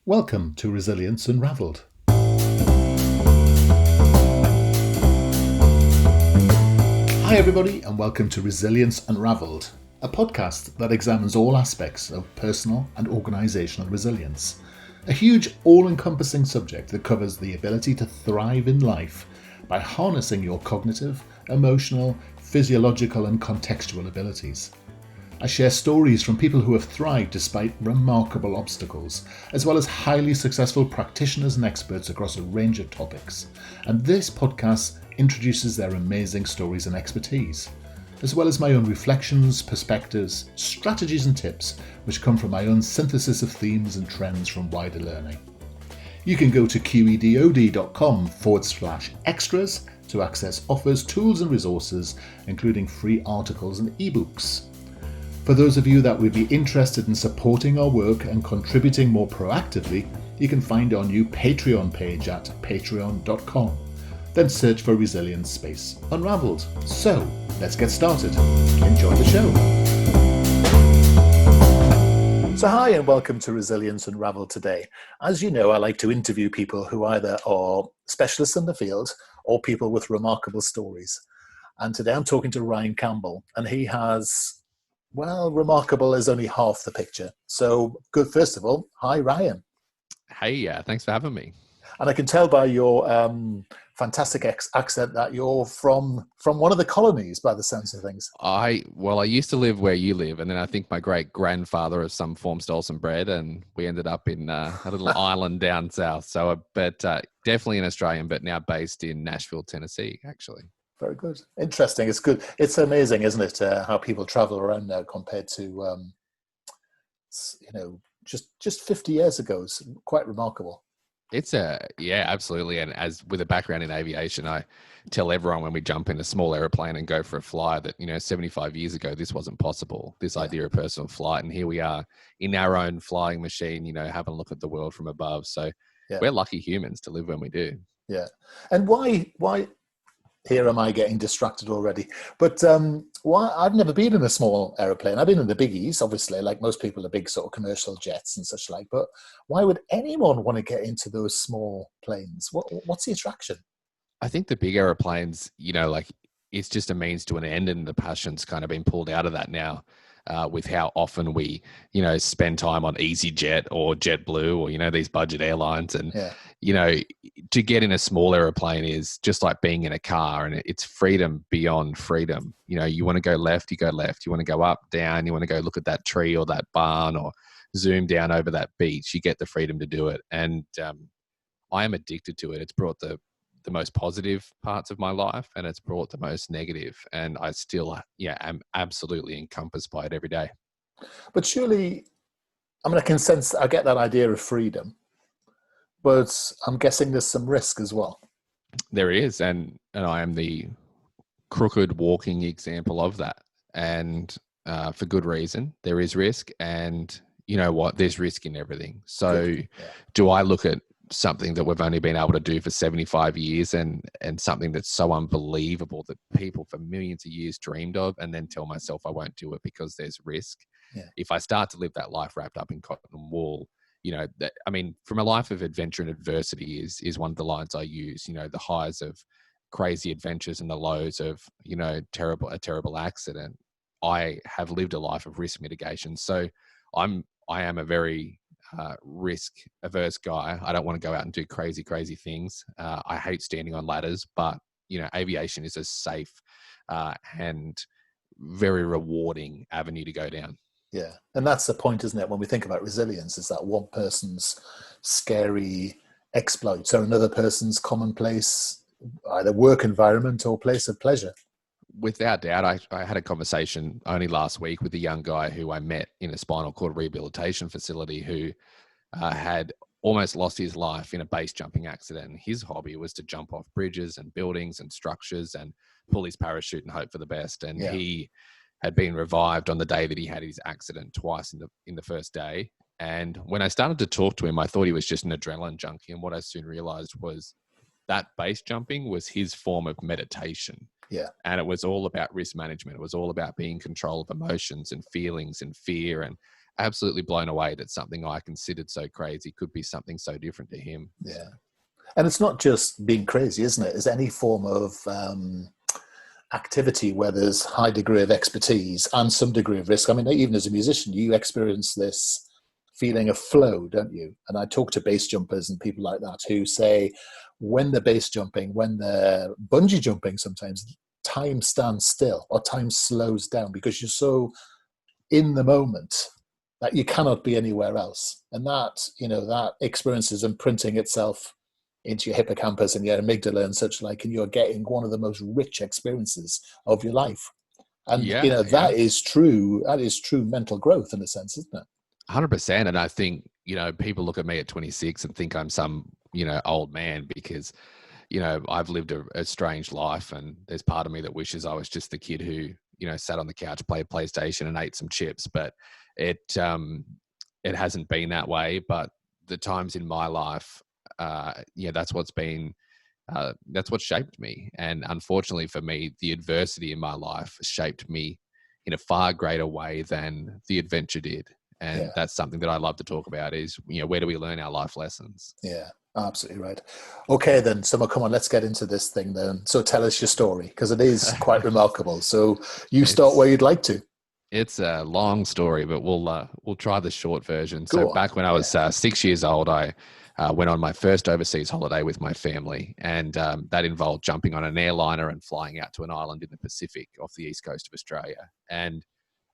Welcome to Resilience Unravelled. Hi everybody and welcome to Resilience Unravelled, a podcast that examines all aspects of personal and organisational resilience. A huge all-encompassing subject that covers the ability to thrive in life by harnessing your cognitive, emotional, physiological and contextual abilities. I share stories from people who have thrived despite remarkable obstacles, as well as highly successful practitioners and experts across a range of topics. And this podcast introduces their amazing stories and expertise, as well as my own reflections, perspectives, strategies and tips, which come from my own synthesis of themes and trends from wider learning. You can go to qedod.com/extras to access offers, tools and resources, including free articles and ebooks. For those of you that would be interested in supporting our work and contributing more proactively, you can find our new Patreon page at patreon.com. Then search for Resilience Space Unravelled. So, let's get started. Enjoy the show. So hi and welcome to Resilience Unravelled today. As you know, I like to interview people who either are specialists in the field or people with remarkable stories. And today I'm talking to Ryan Campbell, and he has... well, remarkable is only half the picture. So, good. First of all, hi, Ryan. Hey, thanks for having me. And I can tell by your fantastic accent that you're from one of the colonies, by the sounds of things. I used to live where you live, and then I think my great-grandfather of some form stole some bread, and we ended up in a little island down south. So, definitely an Australian, but now based in Nashville, Tennessee, actually. Very good. Interesting. It's good. It's amazing, isn't it, how people travel around now compared to, just 50 years ago. It's quite remarkable. Yeah, absolutely. And as with a background in aviation, I tell everyone when we jump in a small airplane and go for a fly that, 75 years ago, this wasn't possible, this idea of personal flight. And here we are in our own flying machine, having a look at the world from above. So we're lucky humans to live when we do. Yeah. And why here am I getting distracted already? But why? I've never been in a small aeroplane. I've been in the biggies, obviously, like most people, the big sort of commercial jets and such like. But why would anyone want to get into those small planes? What's the attraction? I think the big aeroplanes, it's just a means to an end, and the passion's kind of been pulled out of that now. With how often we, spend time on EasyJet or JetBlue or, these budget airlines. And, to get in a small aeroplane is just like being in a car, and it's freedom beyond freedom. You want to go left, you go left. You want to go up, down. You want to go look at that tree or that barn or zoom down over that beach. You get the freedom to do it. And I am addicted to it. It's brought the most positive parts of my life, and it's brought the most negative, and I still am absolutely encompassed by it every day. But surely, I get that idea of freedom, but I'm guessing there's some risk as well. There is, and I am the crooked walking example of that, and for good reason. There is risk, and you know what, there's risk in everything. So do I look at something that we've only been able to do for 75 years and something that's so unbelievable that people for millions of years dreamed of, and then tell myself I won't do it because there's risk? If I start to live that life wrapped up in cotton wool, from a life of adventure and adversity is one of the lines I use. The highs of crazy adventures and the lows of a terrible accident. I have lived a life of risk mitigation, so I am a very risk averse guy. I don't want to go out and do crazy things. I hate standing on ladders, but aviation is a safe and very rewarding avenue to go down. Yeah, and that's the point, isn't it? When we think about resilience, is that one person's scary exploits or another person's commonplace either work environment or place of pleasure. Without doubt. I had a conversation only last week with a young guy who I met in a spinal cord rehabilitation facility who had almost lost his life in a base jumping accident. And his hobby was to jump off bridges and buildings and structures and pull his parachute and hope for the best. And he had been revived on the day that he had his accident twice in the first day. And when I started to talk to him, I thought he was just an adrenaline junkie. And what I soon realized was that base jumping was his form of meditation. Yeah. And it was all about risk management. It was all about being in control of emotions and feelings and fear and absolutely blown away that something I considered so crazy could be something so different to him. Yeah. And it's not just being crazy, isn't it? It's any form of activity where there's high degree of expertise and some degree of risk. I mean, even as a musician, you experience this feeling of flow, don't you? And I talk to base jumpers and people like that who say when they're base jumping, when they're bungee jumping, sometimes time stands still or time slows down because you're so in the moment that you cannot be anywhere else. And that, that experience is imprinting itself into your hippocampus and your amygdala and such like, and you're getting one of the most rich experiences of your life. And, Yeah, that is true. That is true mental growth in a sense, isn't it? 100%. And I think, people look at me at 26 and think I'm some, old man because, I've lived a strange life, and there's part of me that wishes I was just the kid who, sat on the couch, played PlayStation and ate some chips, but it hasn't been that way. But the times in my life, that's what's been, that's what shaped me. And unfortunately for me, the adversity in my life shaped me in a far greater way than the adventure did. And that's something that I love to talk about is, where do we learn our life lessons? Yeah, absolutely right. Okay, then, so come on, let's get into this thing then. So tell us your story, because it is quite remarkable. So you start where you'd like to. It's a long story, but we'll try the short version. Go So on. back when I was 6 years old, I went on my first overseas holiday with my family, and that involved jumping on an airliner and flying out to an island in the Pacific off the east coast of Australia. And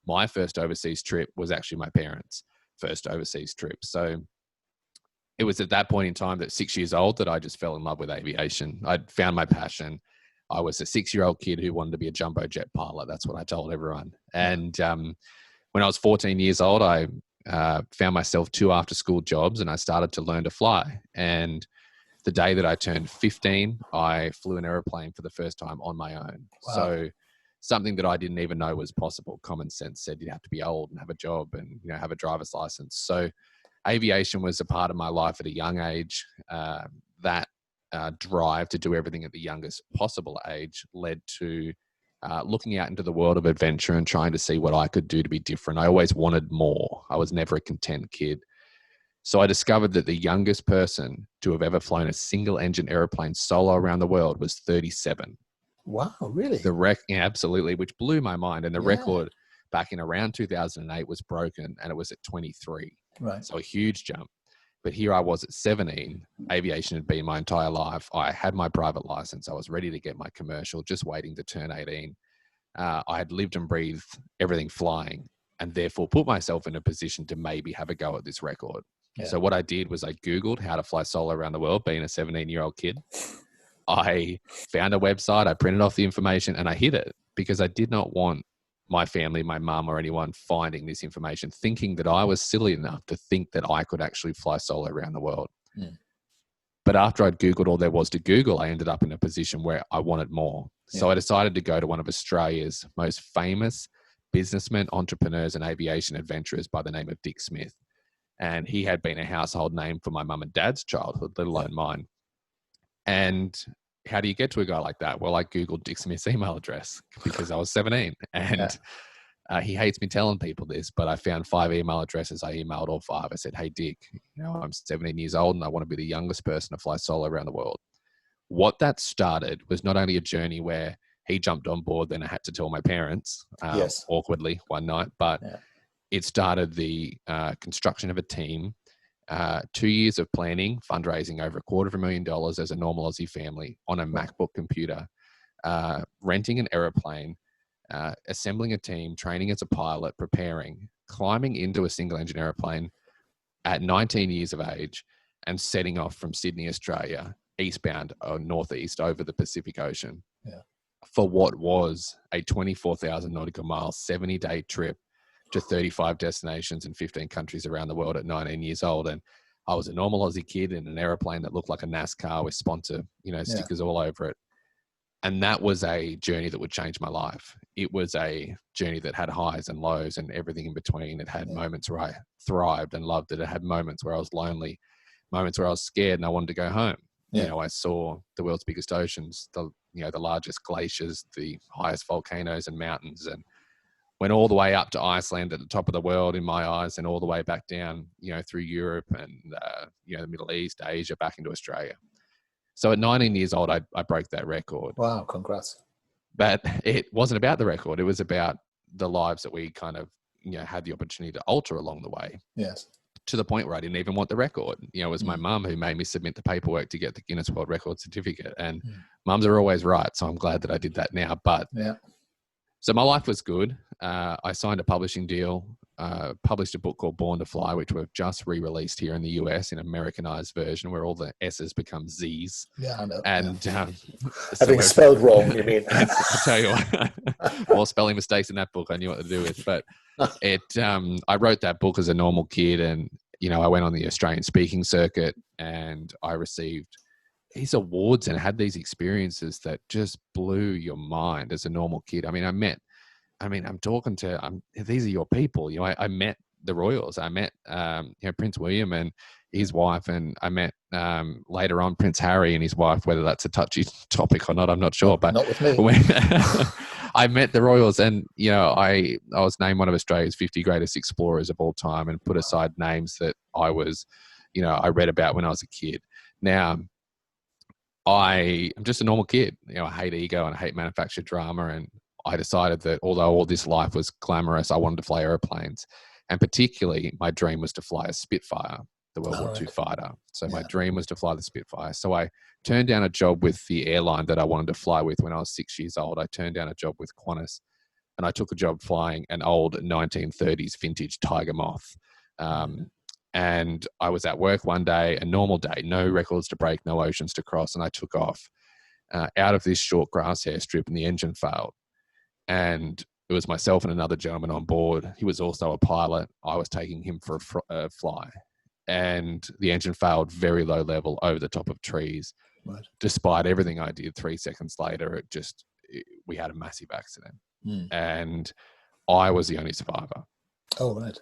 my first overseas trip was actually my parents' first overseas trip. So it was at that point in time, that 6 years old, that I just fell in love with aviation. I'd found my passion. I was a 6-year-old kid who wanted to be a jumbo jet pilot. That's what I told everyone. And when I was 14 years old, I found myself 2 after-school jobs, and I started to learn to fly. And the day that I turned 15, I flew an aeroplane for the first time on my own. Wow. So something that I didn't even know was possible. Common sense said you have to be old and have a job and have a driver's license. So aviation was a part of my life at a young age. That drive to do everything at the youngest possible age led to looking out into the world of adventure and trying to see what I could do to be different. I always wanted more. I was never a content kid. So I discovered that the youngest person to have ever flown a single engine airplane solo around the world was 37. Wow, really? Yeah, absolutely, which blew my mind. And the record back in around 2008 was broken, and it was at 23. Right. So a huge jump. But here I was at 17. Aviation had been my entire life. I had my private license. I was ready to get my commercial, just waiting to turn 18. I had lived and breathed everything flying, and therefore put myself in a position to maybe have a go at this record. Yeah. So what I did was I Googled how to fly solo around the world, being a 17-year-old kid. I found a website, I printed off the information, and I hid it because I did not want my family, my mum, or anyone finding this information, thinking that I was silly enough to think that I could actually fly solo around the world. Mm. But after I'd Googled all there was to Google, I ended up in a position where I wanted more. Yeah. So I decided to go to one of Australia's most famous businessmen, entrepreneurs, and aviation adventurers by the name of Dick Smith. And he had been a household name for my mum and dad's childhood, let alone mine. And how do you get to a guy like that? Well, I Googled Dick Smith's email address because I was 17. And he hates me telling people this, but I found 5 email addresses. I emailed all 5. I said, hey, Dick, I'm 17 years old and I want to be the youngest person to fly solo around the world. What that started was not only a journey where he jumped on board, then I had to tell my parents awkwardly one night, but it started the construction of a team, 2 years of planning, fundraising over $250,000 as a normal Aussie family on a MacBook computer, renting an aeroplane, assembling a team, training as a pilot, preparing, climbing into a single engine aeroplane at 19 years of age and setting off from Sydney, Australia, eastbound or northeast over the Pacific Ocean for what was a 24,000 nautical miles, 70-day trip to 35 destinations in 15 countries around the world at 19 years old. And I was a normal Aussie kid in an airplane that looked like a NASCAR with sponsor, stickers all over it. And that was a journey that would change my life. It was a journey that had highs and lows and everything in between. It had moments where I thrived and loved it. It had moments where I was lonely, moments where I was scared and I wanted to go home. I saw the world's biggest oceans, the largest glaciers, the highest volcanoes and mountains. And went all the way up to Iceland at the top of the world in my eyes, and all the way back down, through Europe and, the Middle East, Asia, back into Australia. So at 19 years old, I broke that record. Wow, congrats. But it wasn't about the record. It was about the lives that we kind of, had the opportunity to alter along the way. Yes. To the point where I didn't even want the record. It was my mum who made me submit the paperwork to get the Guinness World Record certificate. And mums are always right. So I'm glad that I did that now. But so my life was good. I signed a publishing deal, published a book called Born to Fly, which we've just re-released here in the US in Americanized version, where all the S's become Z's. Yeah, I know. And having spelled wrong, you mean? I tell you what, more spelling mistakes in that book I knew what to do with. But I wrote that book as a normal kid, and I went on the Australian speaking circuit, and I received these awards and had these experiences that just blew your mind as a normal kid. I mean, these are your people. I met the royals. I met Prince William and his wife, and I met later on Prince Harry and his wife. Whether that's a touchy topic or not, I'm not sure. But not with me. When I met the royals, and I was named one of Australia's 50 greatest explorers of all time, and put aside names that I was, I read about when I was a kid. Now, I am just a normal kid. I hate ego and I hate manufactured drama, and I decided that although all this life was glamorous, I wanted to fly airplanes. And particularly, my dream was to fly a Spitfire, the World War II fighter. So my dream was to fly the Spitfire. So I turned down a job with the airline that I wanted to fly with when I was 6 years old. I turned down a job with Qantas, and I took a job flying an old 1930s vintage Tiger Moth. And I was at work one day, a normal day, no records to break, no oceans to cross, and I took off out of this short grass hair strip, and the engine failed. And it was myself and another gentleman on board. He was also a pilot. I was taking him for a fly. And the engine failed very low level over the top of trees. Right. Despite everything I did, 3 seconds later, we had a massive accident. And I was the only survivor. Oh, right.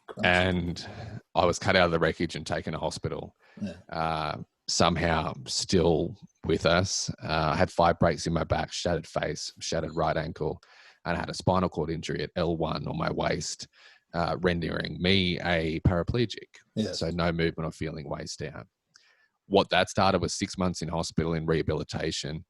Gosh. And I was cut out of the wreckage and taken to hospital. Somehow still with us. I had 5 breaks in my back, shattered face, shattered right ankle, and I had a spinal cord injury at L1 on my waist, rendering me a paraplegic. Yes. So no movement or feeling, waist down. What that started was 6 months in hospital in rehabilitation,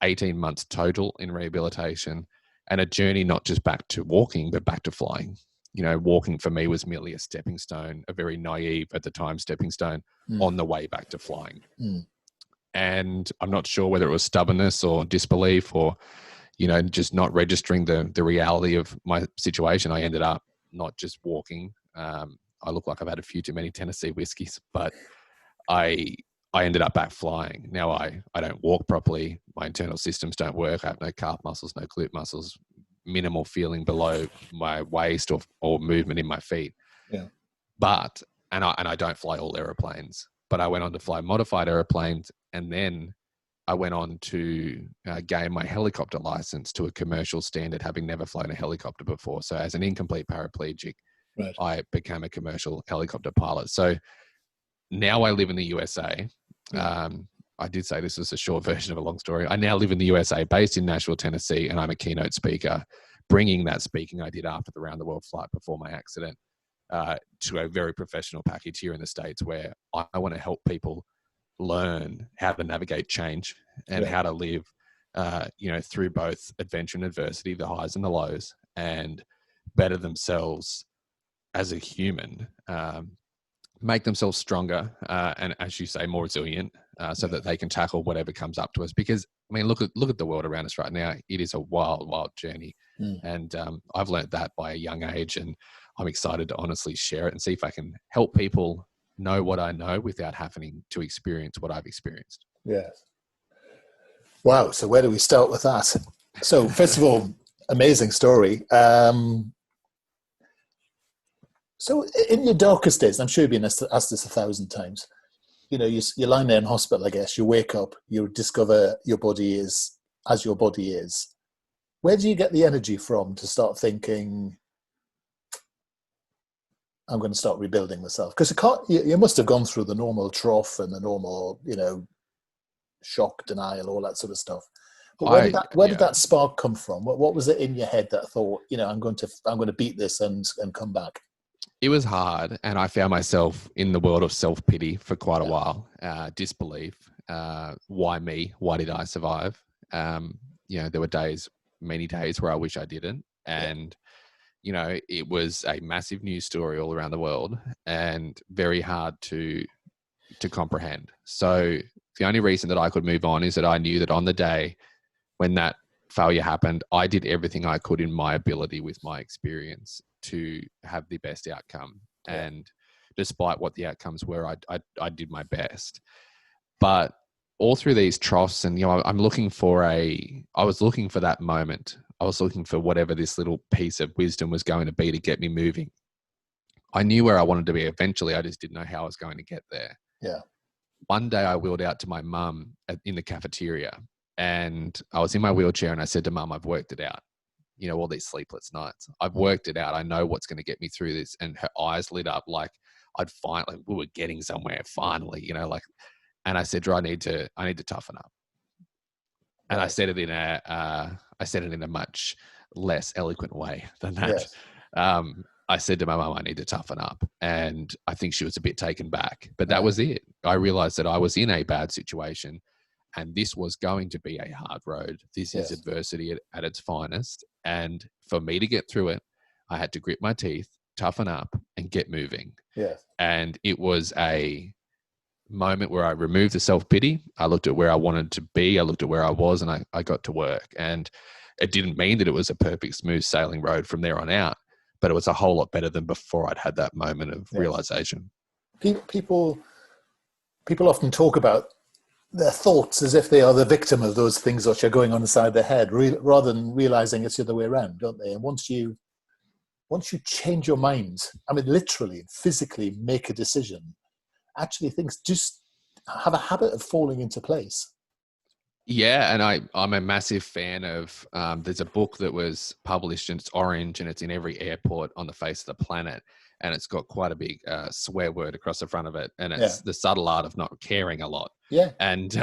18 months total in rehabilitation, and a journey not just back to walking, but back to flying. Walking for me was merely a stepping stone, a very naive at the time stepping stone on the way back to flying. And I'm not sure whether it was stubbornness or disbelief or, just not registering the reality of my situation. I ended up not just walking. I look like I've had a few too many Tennessee whiskeys, but I ended up back flying. Now I don't walk properly. My internal systems don't work. I have no calf muscles, no glute muscles, minimal feeling below my waist or movement in my feet. Yeah. But, and I don't fly all airplanes, but I went on to fly modified airplanes, and then I went on to gain my helicopter license to a commercial standard, having never flown a helicopter before. So as an incomplete paraplegic, right, I became a commercial helicopter pilot. So now I live in the USA. I did say this was a short version of a long story. I now live in the USA, based in Nashville, Tennessee, and I'm a keynote speaker, bringing that speaking I did after the round the world flight before my accident to a very professional package here in the States, where I want to help people learn how to navigate change and how to live, through both adventure and adversity, the highs and the lows, and better themselves as a human, make themselves stronger, and, as you say, more resilient, so that they can tackle whatever comes up to us. Because look at the world around us right now. It is a wild, wild journey, and I've learned that by a young age, and I'm excited to honestly share it and see if I can help people know what I know without having to experience what I've experienced. Yes. Wow. So where do we start with that? So first of all, amazing story. So in your darkest days, I'm sure you've been asked this 1,000 times, you're lying there in hospital, I guess, you wake up, you discover your body is as your body is. Where do you get the energy from to start thinking, I'm going to start rebuilding myself? Because you must have gone through the normal trough and the normal, shock, denial, all that sort of stuff. But where did Yeah, that spark come from? What was it in your head that thought, I'm going to beat this and come back? it was hard, and I found myself in the world of self-pity for quite a Yeah. while. Disbelief. Why me? Why did I survive? There were many days where I wish I didn't. And, it was a massive news story all around the world and very hard to comprehend. So the only reason that I could move on is that I knew that on the day when that failure happened, I did everything I could in my ability with my experience to have the best outcome. Yeah. And despite what the outcomes were, I did my best. But all through these troughs, and I was looking for that moment. I was looking for whatever this little piece of wisdom was going to be to get me moving. I knew where I wanted to be eventually. I just didn't know how I was going to get there. Yeah. One day I wheeled out to my mum in the cafeteria, and I was in my wheelchair, and I said to Mum, I've worked it out. All these sleepless nights, I've worked it out. I know what's going to get me through this. And her eyes lit up like we were getting somewhere finally, and I said to her, I need to toughen up. And Right. I said it in a much less eloquent way than that. Yes. I said to my mum, I need to toughen up. And I think she was a bit taken back, but that Right. was it. I realized that I was in a bad situation, and this was going to be a hard road. This is Yes. adversity at its finest. And for me to get through it, I had to grit my teeth, toughen up, and get moving. Yes. And it was a moment where I removed the self-pity. I looked at where I wanted to be. I looked at where I was, and I got to work. And it didn't mean that it was a perfect, smooth sailing road from there on out, but it was a whole lot better than before I'd had that moment of realization. People often talk about their thoughts as if they are the victim of those things which are going on inside their head, rather than realizing it's the other way around, don't they? And once you change your mind, I mean, literally, physically make a decision, actually things just have a habit of falling into place. Yeah, and I'm a massive fan of, there's a book that was published, and it's orange, and it's in every airport on the face of the planet, and it's got quite a big swear word across the front of it, and it's The Subtle Art of Not Caring a Lot. Yeah. And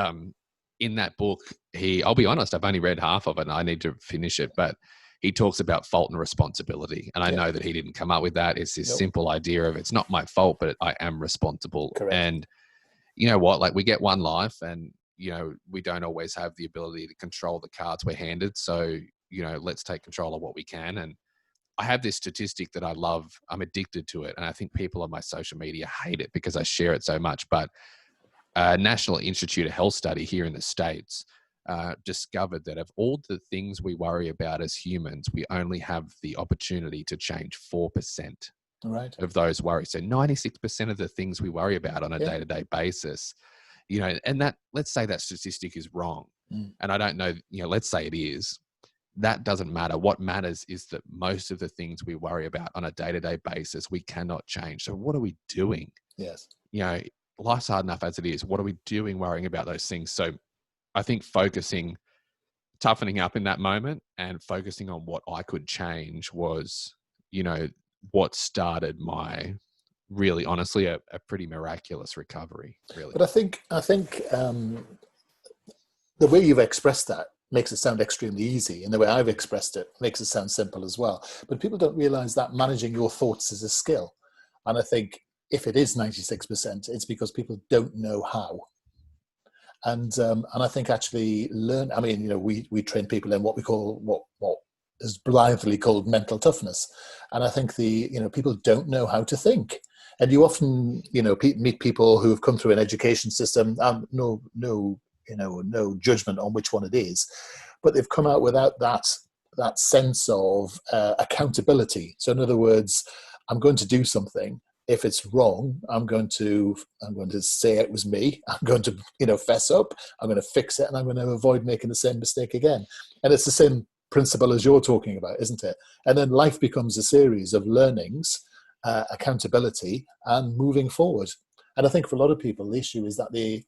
in that book, I'll be honest, I've only read half of it, and I need to finish it, but he talks about fault and responsibility. And I know that he didn't come up with that. It's this simple idea of, it's not my fault, but I am responsible. Correct. And you know what, like, we get one life, and we don't always have the ability to control the cards we're handed. So, let's take control of what we can. And I have this statistic that I love. I'm addicted to it. And I think people on my social media hate it because I share it so much. But National Institute of Health study here in the States discovered that of all the things we worry about as humans, we only have the opportunity to change 4% of those worries. So 96% of the things we worry about on a day-to-day basis, and that, let's say that statistic is wrong. And I don't know, let's say it is. That doesn't matter. What matters is that most of the things we worry about on a day-to-day basis, we cannot change. So what are we doing? Yes. Life's hard enough as it is. What are we doing worrying about those things? So I think toughening up in that moment and focusing on what I could change was, what started my, really honestly, a pretty miraculous recovery, really. But I think the way you've expressed that makes it sound extremely easy, and the way I've expressed it makes it sound simple as well. But people don't realize that managing your thoughts is a skill. And I think if it is 96%, it's because people don't know how. And I think actually we train people in what we call what is blithely called mental toughness. And I think people don't know how to think. And you often, meet people who have come through an education system, and no judgment on which one it is, but they've come out without that sense of accountability. So in other words, I'm going to do something. If it's wrong, I'm going to say it was me. I'm going to, fess up. I'm going to fix it, and I'm going to avoid making the same mistake again. And it's the same principle as you're talking about, isn't it? And then life becomes a series of learnings, accountability, and moving forward. And I think for a lot of people, the issue is that they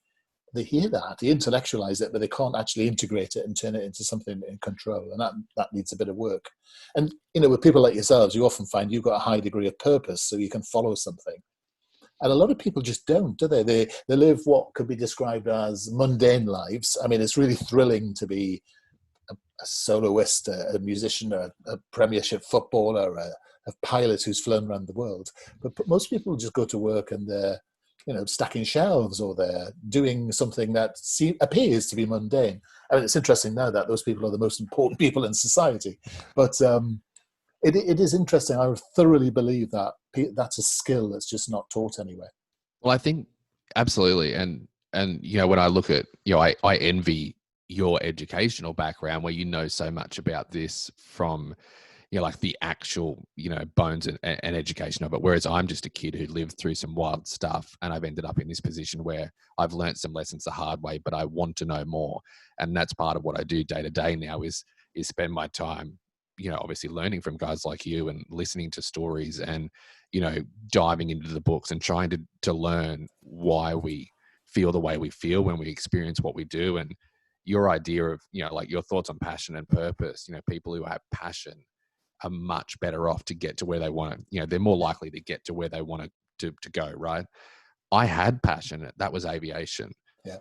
hear that, they intellectualize it, but they can't actually integrate it and turn it into something in control. And that needs a bit of work. And, with people like yourselves, you often find you've got a high degree of purpose, so you can follow something. And a lot of people just don't, do they? They live what could be described as mundane lives. I mean, it's really thrilling to be soloist, a musician, a premiership footballer, a pilot who's flown around the world. But most people just go to work and they're, stacking shelves, or they're doing something that appears to be mundane. I mean, it's interesting now that those people are the most important people in society. But it is interesting. I would thoroughly believe that that's a skill that's just not taught anywhere. Well, I think absolutely. And when I look at, I envy your educational background where you know so much about this from, like the actual, bones and education of it. Whereas I'm just a kid who lived through some wild stuff, and I've ended up in this position where I've learned some lessons the hard way, but I want to know more. And that's part of what I do day to day now is spend my time, obviously learning from guys like you and listening to stories and, diving into the books and trying to learn why we feel the way we feel when we experience what we do. And your idea of, like your thoughts on passion and purpose, people who have passion are much better off to get to where they want to, they're more likely to get to where they want to go, right? I had passion. That was aviation. Yeah.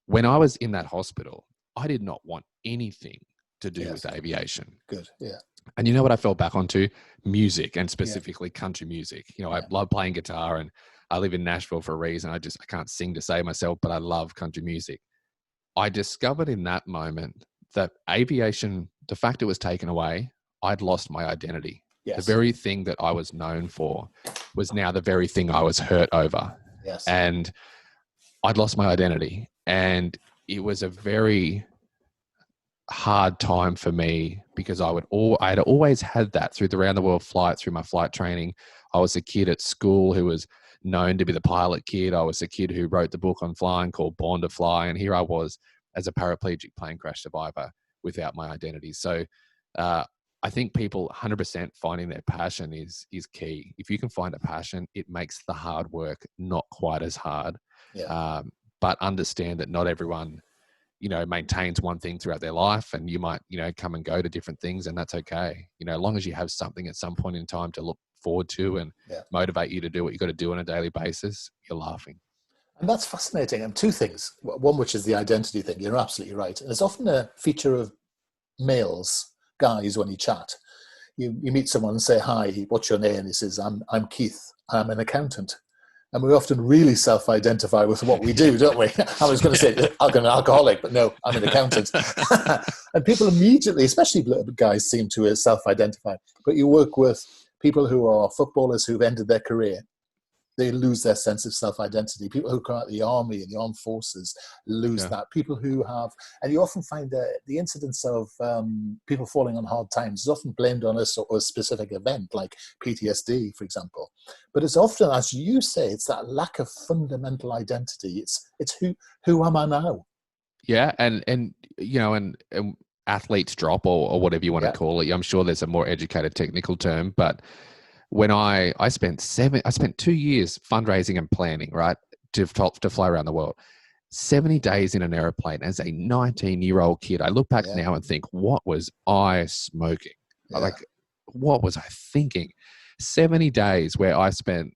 When I was in that hospital, I did not want anything to do with aviation. Good. Yeah. And you know what I fell back onto? Music, and specifically country music. I love playing guitar, and I live in Nashville for a reason. I can't sing to save myself, but I love country music. I discovered in that moment that aviation, the fact it was taken away, I'd lost my identity. Yes. The very thing that I was known for was now the very thing I was hurt over. Yes. And I'd lost my identity. And it was a very hard time for me because I had always had that through the round the world flight, through my flight training. I was a kid at school who was known to be the pilot kid. I was a kid who wrote the book on flying called Born to Fly. And here I was as a paraplegic plane crash survivor without my identity. So, I think people 100% finding their passion is key. If you can find a passion, it makes the hard work not quite as hard. Yeah. But understand that not everyone, maintains one thing throughout their life, and you might, come and go to different things, and that's okay. As long as you have something at some point in time to look forward to and motivate you to do what you got to do on a daily basis, you're laughing. And that's fascinating. And two things. One, which is the identity thing. You're absolutely right. And it's often a feature of guys, when you chat, you meet someone and say, "Hi, what's your name?" And he says, I'm Keith. I'm an accountant. And we often really self-identify with what we do, don't we? I was going to say I'm an alcoholic, but no, I'm an accountant. And people immediately, especially guys, seem to self-identify. But you work with people who are footballers who've ended their career. They lose their sense of self-identity. People who come out of the army and the armed forces lose that. People who have, and you often find that the incidence of people falling on hard times is often blamed on a specific event, like PTSD, for example. But it's often, as you say, it's that lack of fundamental identity. It's who am I now? Yeah, and athletes drop or whatever you want to call it. I'm sure there's a more educated technical term, but when I spent 2 years fundraising and planning, right, to fly around the world, 70 days in an airplane as a 19-year-old kid. I look back now and think, what was I smoking? Like, what was I thinking? 70 days where I spent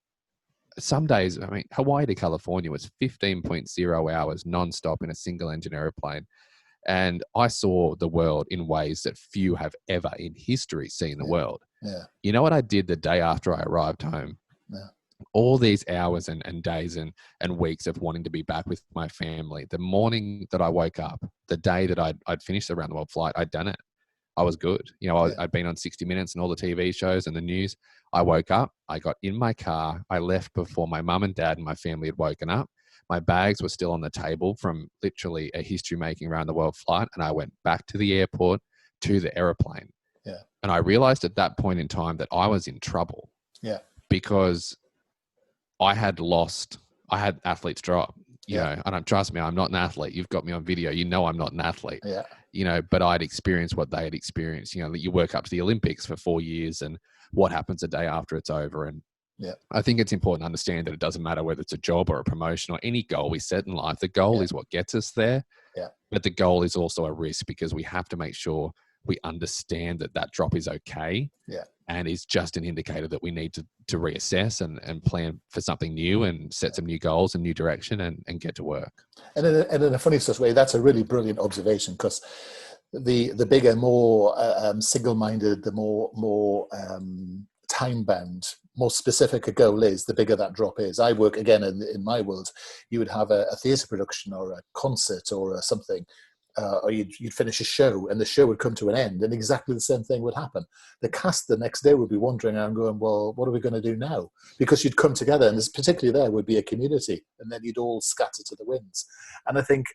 some days, Hawaii to California was 15.0 hours nonstop in a single engine airplane. And I saw the world in ways that few have ever in history seen the world. Yeah. You know what I did the day after I arrived home? Yeah. All these hours and days and weeks of wanting to be back with my family. The morning that I woke up, the day that I'd finished the round the world flight, I'd done it. I was good. I'd been on 60 Minutes and all the TV shows and the news. I woke up, I got in my car, I left before my mum and dad and my family had woken up. My bags were still on the table from literally a history-making around the world flight, and I went back to the airport to the airplane. Yeah. And I realized at that point in time that I was in trouble. Yeah. Because I had athletes drop, you know, and trust me, I'm not an athlete. You've got me on video. I'm not an athlete, but I'd experienced what they had experienced. You work up to the Olympics for 4 years and what happens a day after it's over. And I think it's important to understand that it doesn't matter whether it's a job or a promotion or any goal we set in life. The goal is what gets us there, but the goal is also a risk because we have to make sure we understand that drop is okay and is just an indicator that we need to reassess and plan for something new and set some new goals and new direction and get to work. And in a funny sort of way, that's a really brilliant observation because the bigger, more single-minded, the more time-bound, more specific a goal is, the bigger that drop is. I work, again, in my world, you would have a theatre production or a concert or something, or you'd finish a show and the show would come to an end and exactly the same thing would happen. The cast the next day would be wandering around going, well, what are we going to do now? Because you'd come together, and there's, particularly there would be a community, and then you'd all scatter to the winds. And I think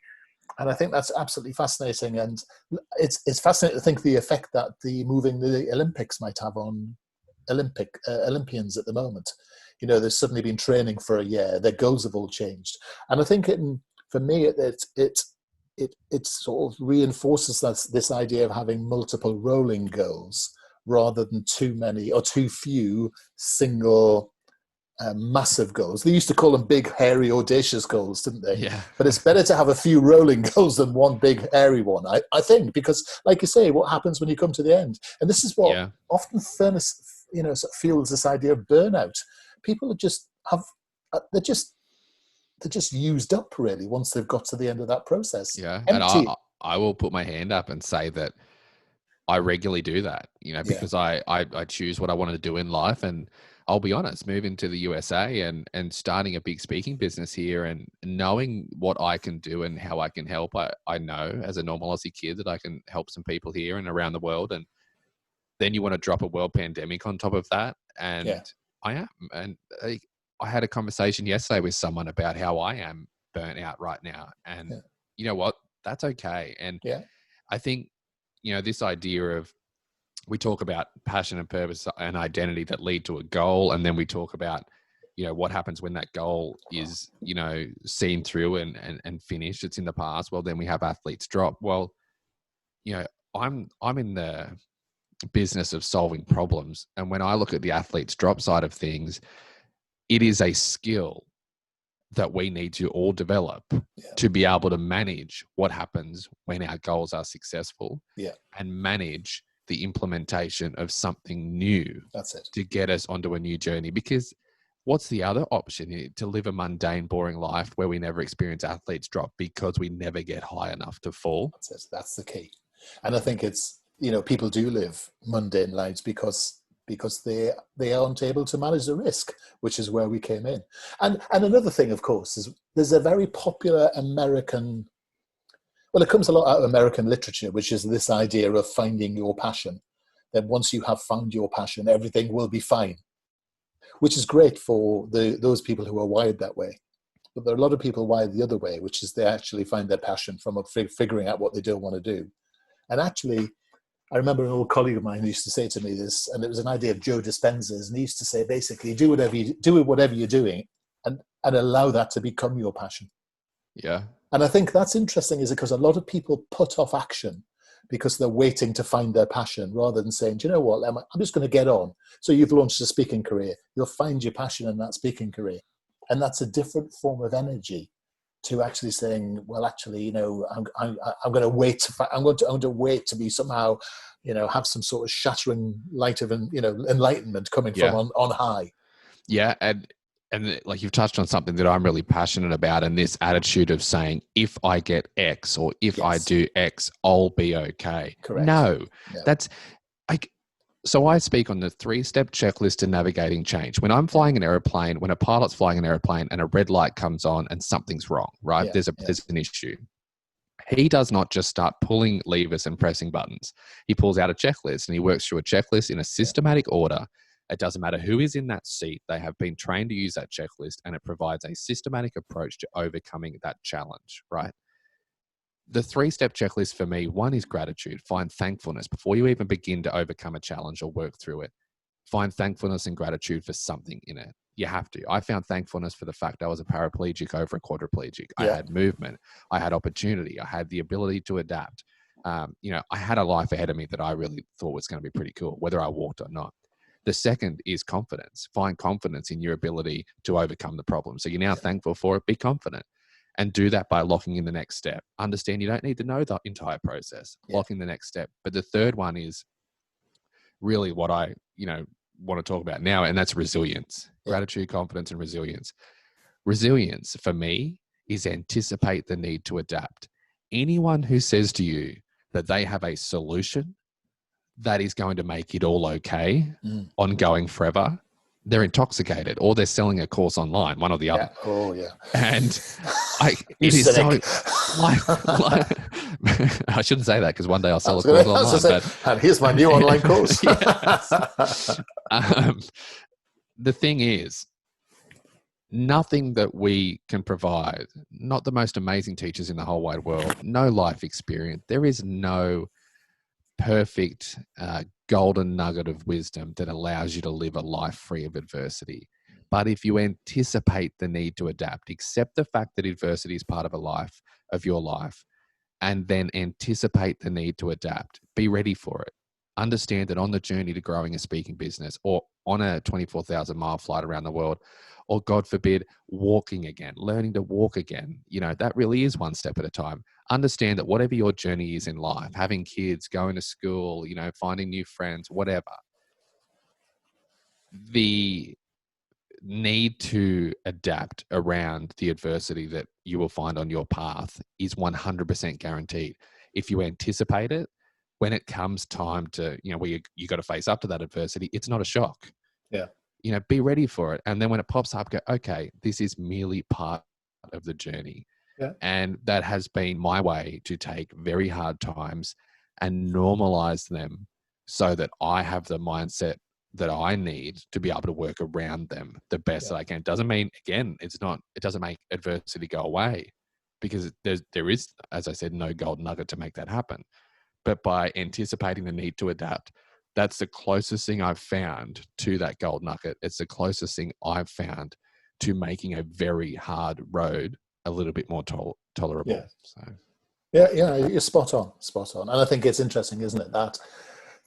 that's absolutely fascinating. And it's fascinating to think the effect that moving the Olympics might have on Olympians at the moment. You know, they've suddenly been training for a year. Their goals have all changed. And I think for me, it sort of reinforces this idea of having multiple rolling goals rather than too many or too few single massive goals. They used to call them big, hairy, audacious goals, didn't they? Yeah. But it's better to have a few rolling goals than one big, hairy one, I think, because, like you say, what happens when you come to the end? And this is what often sort of fuels this idea of burnout. People they're just used up, really, once they've got to the end of that process. Yeah. Empty. And I will put my hand up and say that I regularly do that, because I choose what I want to do in life. And I'll be honest, moving to the USA and starting a big speaking business here and knowing what I can do and how I can help. I know as a normal Aussie kid that I can help some people here and around the world. And then you want to drop a world pandemic on top of that. And I am. And I had a conversation yesterday with someone about how I am burnt out right now. And you know what? That's okay. And I think, this idea of, we talk about passion and purpose and identity that lead to a goal. And then we talk about, what happens when that goal is, seen through and finished. It's in the past. Well, then we have athletes drop. Well, I'm in the business of solving problems. And when I look at the athletes drop side of things, it is a skill that we need to all develop to be able to manage what happens when our goals are successful and manage the implementation of something new. That's it. To get us onto a new journey. Because what's the other option? To live a mundane, boring life where we never experience athletes drop because we never get high enough to fall. That's it. That's the key. And I think it's, people do live mundane lives because they aren't able to manage the risk, which is where we came in. And another thing, of course, is there's a very popular American, well, it comes a lot out of American literature, which is this idea of finding your passion. Then once you have found your passion, everything will be fine, which is great for those people who are wired that way. But there are a lot of people wired the other way, which is they actually find their passion from figuring out what they don't want to do. And actually, I remember an old colleague of mine who used to say to me this, and it was an idea of Joe Dispenza's, and he used to say, basically, do whatever you're doing and allow that to become your passion. Yeah. And I think that's interesting, is because a lot of people put off action because they're waiting to find their passion rather than saying, do you know what, Emma, I'm just going to get on. So you've launched a speaking career. You'll find your passion in that speaking career. And that's a different form of energy to actually saying, well, actually, I'm going to wait. I'm going to wait to be somehow, have some sort of shattering light of, enlightenment coming from on high. Yeah. And like you've touched on something that I'm really passionate about, and this attitude of saying, if I get X or if I do X, I'll be okay. Correct. No, that's like, so I speak on the 3-step checklist to navigating change. When I'm flying an airplane, when a pilot's flying an airplane and a red light comes on and something's wrong, right? There's an issue. He does not just start pulling levers and pressing buttons. He pulls out a checklist and he works through a checklist in a systematic order. It doesn't matter who is in that seat. They have been trained to use that checklist, and it provides a systematic approach to overcoming that challenge, right? The 3-step checklist for me, one is gratitude. Find thankfulness before you even begin to overcome a challenge or work through it. Find thankfulness and gratitude for something in it. You have to. I found thankfulness for the fact I was a paraplegic over a quadriplegic. I had movement. I had opportunity. I had the ability to adapt. I had a life ahead of me that I really thought was going to be pretty cool, whether I walked or not. The second is confidence. Find confidence in your ability to overcome the problem. So you're now thankful for it. Be confident. And do that by locking in the next step. Understand you don't need to know the entire process. Lock in the next step. But the third one is really what I, want to talk about now, and that's resilience. Gratitude, confidence, and resilience. Resilience for me is anticipate the need to adapt. Anyone who says to you that they have a solution that is going to make it all okay, Mm. ongoing forever, they're intoxicated or they're selling a course online, one or the other. Oh, yeah. And You it is cynic. so like I shouldn't say that because one day I'll sell a I course was online. gonna say, and here's my new online course. Yes. The thing is, nothing that we can provide, not the most amazing teachers in the whole wide world, no life experience. There is no perfect golden nugget of wisdom that allows you to live a life free of adversity. But if you anticipate the need to adapt, accept the fact that adversity is part of your life, and then anticipate the need to adapt, be ready for it. Understand that on the journey to growing a speaking business, or on a 24,000 mile flight around the world, or God forbid, walking again, learning to walk again, that really is one step at a time. Understand that whatever your journey is in life, having kids, going to school, finding new friends, whatever, the need to adapt around the adversity that you will find on your path is 100% guaranteed. If you anticipate it, when it comes time to, where you got to face up to that adversity, it's not a shock. Yeah. Be ready for it. And then when it pops up, go, okay, this is merely part of the journey. Yeah. And that has been my way to take very hard times and normalize them so that I have the mindset that I need to be able to work around them the best that I can. Doesn't mean, again, it doesn't make adversity go away, because there is, as I said, no gold nugget to make that happen. But by anticipating the need to adapt, that's the closest thing I've found to that gold nugget. It's the closest thing I've found to making a very hard road a little bit more tolerable. Yeah. So. Yeah, you're spot on. And I think it's interesting, isn't it, that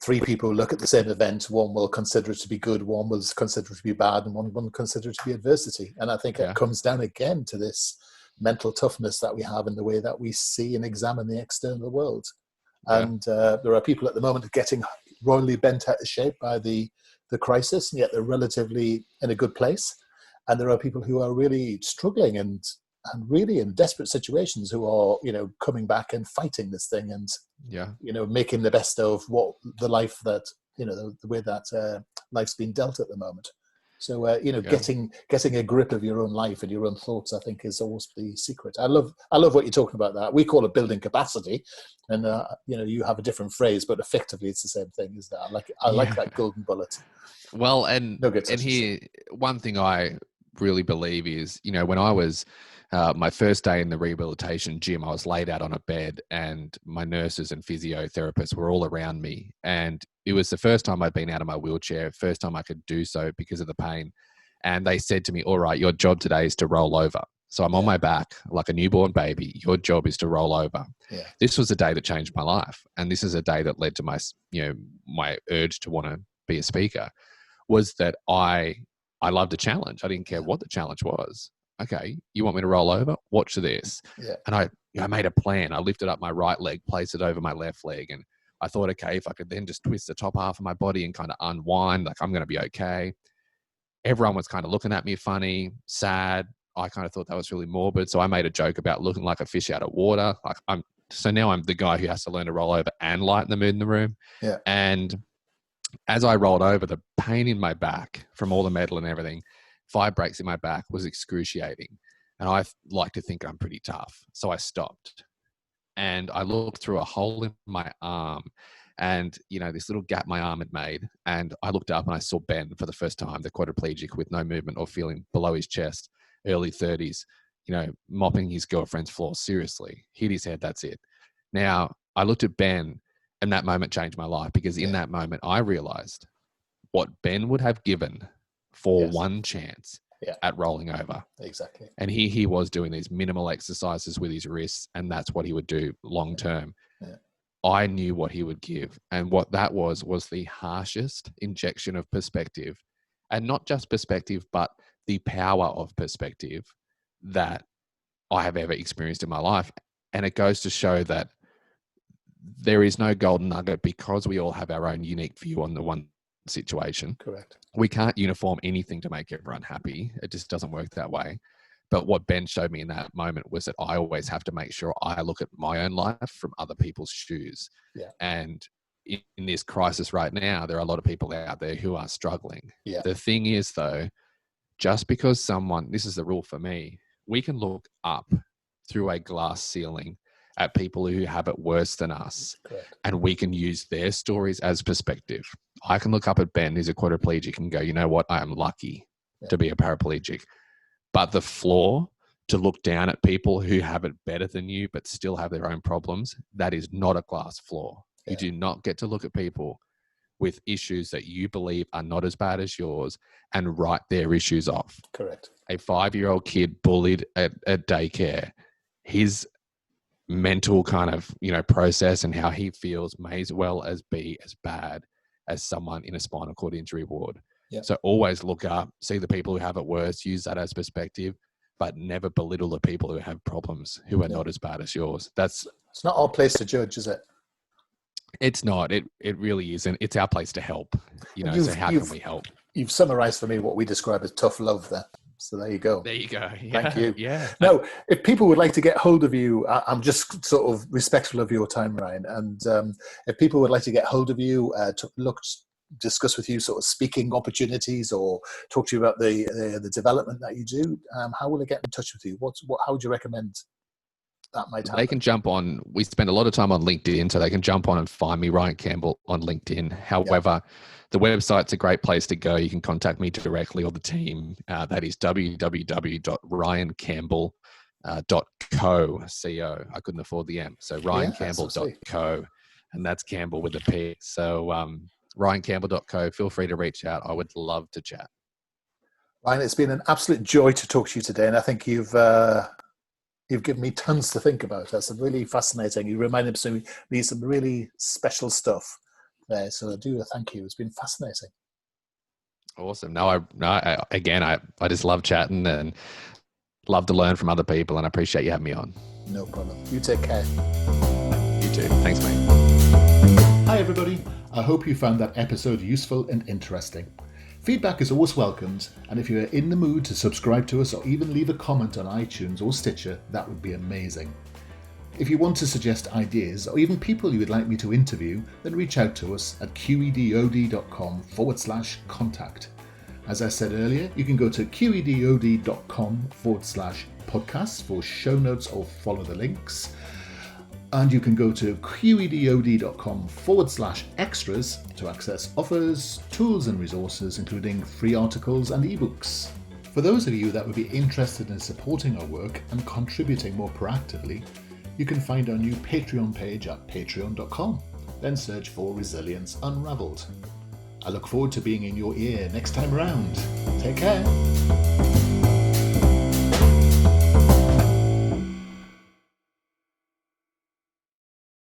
three people look at the same event. One will consider it to be good, one will consider it to be bad, and one will consider it to be adversity. And I think it comes down again to this mental toughness that we have in the way that we see and examine the external world. And there are people at the moment getting royally bent out of shape by the crisis, and yet they're relatively in a good place. And there are people who are really struggling and really in desperate situations, who are, coming back and fighting this thing and, making the best of what the life that, the way that life's been dealt at the moment. So, getting a grip of your own life and your own thoughts, I think, is always the secret. I love what you're talking about. That we call it building capacity, and you have a different phrase, but effectively it's the same thing. Is that I like that golden bullet. Well, and here, one thing I really believe is, when I was my first day in the rehabilitation gym, I was laid out on a bed, and my nurses and physiotherapists were all around me. And it was the first time I'd been out of my wheelchair, first time I could do so because of the pain. And they said to me, all right, your job today is to roll over. So I'm on my back like a newborn baby. Your job is to roll over. Yeah. This was a day that changed my life. And this is a day that led to my, my urge to want to be a speaker, was that I loved a challenge. I didn't care what the challenge was. Okay, you want me to roll over? Watch this. Yeah. And I made a plan. I lifted up my right leg, placed it over my left leg. And I thought, okay, if I could then just twist the top half of my body and kind of unwind, like I'm going to be okay. Everyone was kind of looking at me funny, sad. I kind of thought that was really morbid. So I made a joke about looking like a fish out of water. So now I'm the guy who has to learn to roll over and lighten the mood in the room. Yeah. And as I rolled over, the pain in my back from all the metal and everything, 5 breaks in my back, was excruciating. And I like to think I'm pretty tough. So I stopped and I looked through a hole in my arm, and, this little gap my arm had made. And I looked up and I saw Ben for the first time, the quadriplegic with no movement or feeling below his chest, early 30s, mopping his girlfriend's floor. Seriously, hit his head. That's it. Now I looked at Ben, and that moment changed my life, because in that moment I realized what Ben would have given for one chance at rolling over. Exactly. And he was doing these minimal exercises with his wrists, and that's what he would do long term. Yeah. I knew what he would give, and what that was the harshest injection of perspective, and not just perspective, but the power of perspective that I have ever experienced in my life. And it goes to show that there is no golden nugget, because we all have our own unique view on the one situation. Correct. We can't uniform anything to make everyone happy. It just doesn't work that way. But what Ben showed me in that moment was that I always have to make sure I look at my own life from other people's shoes. Yeah. And in this crisis right now, there are a lot of people out there who are struggling. Yeah. The thing is, though, just because someone, this is the rule for me, we can look up through a glass ceiling at people who have it worse than us. Correct. And we can use their stories as perspective. I can look up at Ben, who's a quadriplegic, and go, you know what? I am lucky to be a paraplegic. But the flaw to look down at people who have it better than you but still have their own problems, that is not a glass floor. You do not get to look at people with issues that you believe are not as bad as yours and write their issues off. Correct. A 5-year-old kid bullied at daycare, his mental kind of, process and how he feels may as well as be as bad as someone in a spinal cord injury ward. Yep. So always look up, see the people who have it worse, use that as perspective, but never belittle the people who have problems who are not as bad as yours. It's not our place to judge, is it? It's not. It really isn't. It's our place to help. So how can we help? You've summarized for me what we describe as tough love there. So there you go. There you go. Yeah, Thank you. Yeah. Now, if people would like to get hold of you, I'm just sort of respectful of your time, Ryan. And if people would like to get hold of you, discuss with you sort of speaking opportunities or talk to you about the development that you do, how will they get in touch with you? How would you recommend that might happen? They can jump on. We spend a lot of time on LinkedIn, so they can jump on and find me, Ryan Campbell, on LinkedIn. However, the website's a great place to go. You can contact me directly or the team. That is www.ryancampbell.co. C-O. I couldn't afford the M. So ryancampbell.co. And that's Campbell with a P. So ryancampbell.co. Feel free to reach out. I would love to chat. Ryan, it's been an absolute joy to talk to you today. And I think you've given me tons to think about. That's really fascinating. You reminded me some really special stuff there. So I do thank you. It's been fascinating. Awesome. I just love chatting and love to learn from other people, and I appreciate you having me on. No problem. You take care. You too. Thanks, mate. Hi, everybody. I hope you found that episode useful and interesting. Feedback is always welcomed, and if you are in the mood to subscribe to us or even leave a comment on iTunes or Stitcher, that would be amazing. If you want to suggest ideas or even people you would like me to interview, then reach out to us at qedod.com/contact. As I said earlier, you can go to qedod.com/podcasts for show notes or follow the links. And you can go to qedod.com/extras to access offers, tools and resources, including free articles and ebooks. For those of you that would be interested in supporting our work and contributing more proactively, you can find our new Patreon page at patreon.com. Then search for Resilience Unraveled. I look forward to being in your ear next time around. Take care.